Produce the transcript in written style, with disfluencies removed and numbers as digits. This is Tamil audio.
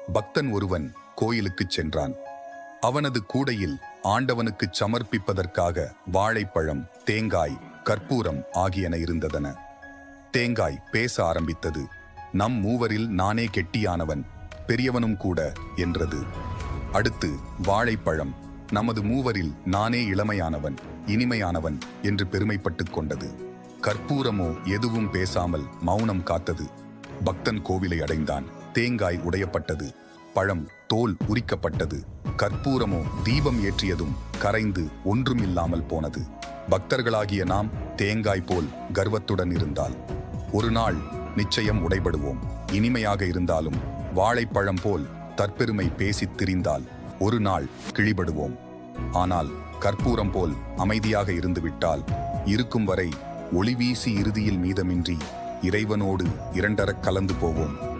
பக்தன் ஒருவன் கோயிலுக்குச் சென்றான். அவனது கூடையில் ஆண்டவனுக்குச் சமர்ப்பிப்பதற்காக வாழைப்பழம், தேங்காய், கற்பூரம் ஆகியன இருந்ததன. தேங்காய் பேச ஆரம்பித்தது. நம் மூவரில் நானே கெட்டியானவன், பெரியவனும் கூட என்றது. அடுத்து வாழைப்பழம், நமது மூவரில் நானே இளமையானவன், இனிமையானவன் என்று பெருமைப்பட்டுக் கொண்டது. கற்பூரமோ எதுவும் பேசாமல் மௌனம் காத்தது. பக்தன் கோவிலை அடைந்தான். தேங்காய் உடையப்பட்டது, பழம் தோல் உரிக்கப்பட்டது. கற்பூரமோ தீபம் ஏற்றியதும் கரைந்து ஒன்றுமில்லாமல் போனது. பக்தர்களாகிய நாம் தேங்காய் போல் கர்வத்துடன் இருந்தால் ஒரு நாள் நிச்சயம் உடைபடுவோம். இனிமையாக இருந்தாலும் வாழைப்பழம் போல் தற்பெருமை பேசித் திரிந்தால் ஒரு நாள் கிழிபடுவோம். ஆனால் கற்பூரம் போல் அமைதியாக இருந்துவிட்டால் இருக்கும் வரை ஒளி வீசி இறுதியில் மீதமின்றி இறைவனோடு இரண்டரக் கலந்து போவோம்.